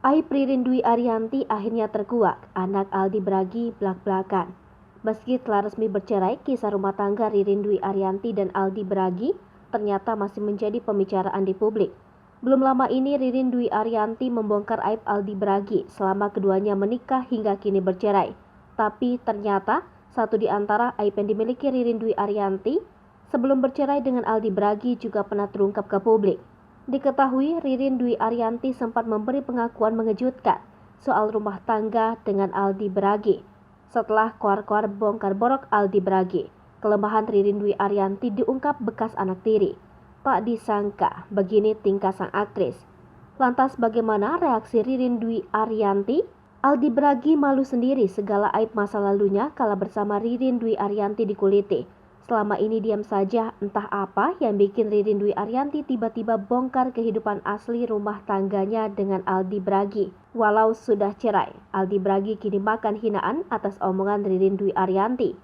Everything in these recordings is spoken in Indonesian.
Aib Ririn Dwi Ariyanti akhirnya terkuak, anak Aldi Bragi blak-blakan. Meski telah resmi bercerai, kisah rumah tangga Ririn Dwi Ariyanti dan Aldi Bragi ternyata masih menjadi pembicaraan di publik. Belum lama ini Ririn Dwi Ariyanti membongkar aib Aldi Bragi selama keduanya menikah hingga kini bercerai. Tapi ternyata satu di antara aib yang dimiliki Ririn Dwi Ariyanti sebelum bercerai dengan Aldi Bragi juga pernah terungkap ke publik. Diketahui Ririn Dwi Ariyanti sempat memberi pengakuan mengejutkan soal rumah tangga dengan Aldi Bragi. Setelah koar-koar bongkar borok Aldi Bragi, kelemahan Ririn Dwi Ariyanti diungkap bekas anak tiri. Tak disangka begini tingkah sang aktris. Lantas bagaimana reaksi Ririn Dwi Ariyanti? Aldi Bragi malu sendiri segala aib masa lalunya kala bersama Ririn Dwi Ariyanti dikuliti. Selama ini diam saja, entah apa yang bikin Ririn Dwi Ariyanti tiba-tiba bongkar kehidupan asli rumah tangganya dengan Aldi Bragi. Walau sudah cerai, Aldi Bragi kini makan hinaan atas omongan Ririn Dwi Ariyanti.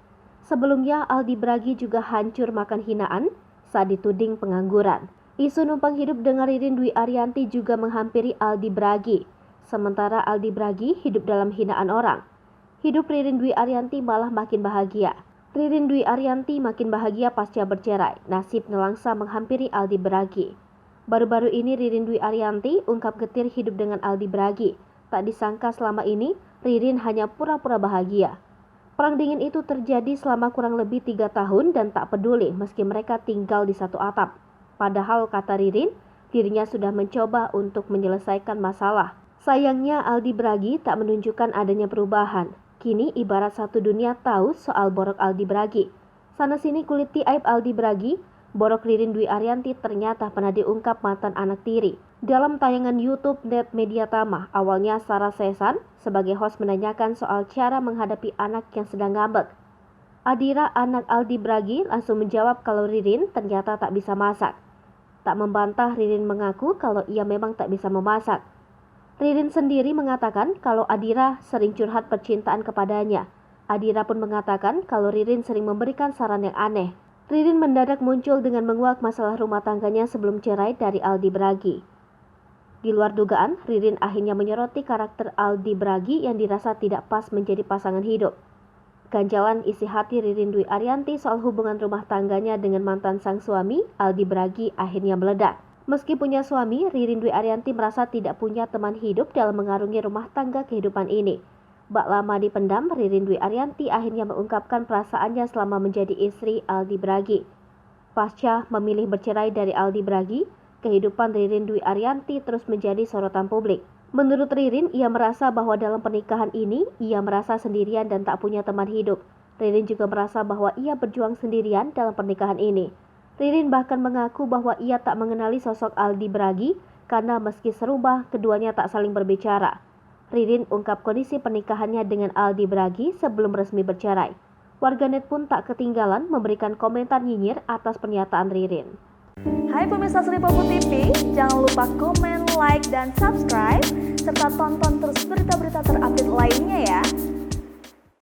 Sebelumnya Aldi Bragi juga hancur makan hinaan saat dituding pengangguran. Isu numpang hidup dengan Ririn Dwi Ariyanti juga menghampiri Aldi Bragi. Sementara Aldi Bragi hidup dalam hinaan orang. Hidup Ririn Dwi Ariyanti malah makin bahagia. Ririn Dwi Ariyanti makin bahagia pasca bercerai. Nasib nelangsa menghampiri Aldi Bragi. Baru-baru ini Ririn Dwi Ariyanti ungkap getir hidup dengan Aldi Bragi. Tak disangka selama ini Ririn hanya pura-pura bahagia. Perang dingin itu terjadi selama kurang lebih 3 tahun dan tak peduli meski mereka tinggal di satu atap. Padahal kata Ririn, dirinya sudah mencoba untuk menyelesaikan masalah. Sayangnya Aldi Bragi tak menunjukkan adanya perubahan. Kini ibarat satu dunia tahu soal borok Aldi Bragi. Sana-sini kuliti aib Aldi Bragi, borok Ririn Dwi Ariyanti ternyata pernah diungkap mantan anak tiri. Dalam tayangan YouTube Net Media Tama, awalnya Sarah Sechan sebagai host menanyakan soal cara menghadapi anak yang sedang ngambek. Adira, anak Aldi Bragi, langsung menjawab kalau Ririn ternyata tak bisa masak. Tak membantah, Ririn mengaku kalau ia memang tak bisa memasak. Ririn sendiri mengatakan kalau Adira sering curhat percintaan kepadanya. Adira pun mengatakan kalau Ririn sering memberikan saran yang aneh. Ririn mendadak muncul dengan menguak masalah rumah tangganya sebelum cerai dari Aldi Bragi. Di luar dugaan, Ririn akhirnya menyoroti karakter Aldi Bragi yang dirasa tidak pas menjadi pasangan hidup. Ganjalan isi hati Ririn Dwi Ariyanti soal hubungan rumah tangganya dengan mantan sang suami, Aldi Bragi, akhirnya meledak. Meski punya suami, Ririn Dwi Ariyanti merasa tidak punya teman hidup dalam mengarungi rumah tangga kehidupan ini. Bak lama dipendam, Ririn Dwi Ariyanti akhirnya mengungkapkan perasaannya selama menjadi istri Aldi Bragi. Pasca memilih bercerai dari Aldi Bragi, kehidupan Ririn Dwi Ariyanti terus menjadi sorotan publik. Menurut Ririn, ia merasa bahwa dalam pernikahan ini, ia merasa sendirian dan tak punya teman hidup. Ririn juga merasa bahwa ia berjuang sendirian dalam pernikahan ini. Ririn bahkan mengaku bahwa ia tak mengenali sosok Aldi Bragi karena meski serumah, keduanya tak saling berbicara. Ririn ungkap kondisi pernikahannya dengan Aldi Bragi sebelum resmi bercerai. Warganet pun tak ketinggalan memberikan komentar nyinyir atas pernyataan Ririn. Hai pemirsa Sri Popo TV, jangan lupa komen, like, dan subscribe, serta tonton terus berita-berita terupdate lainnya ya.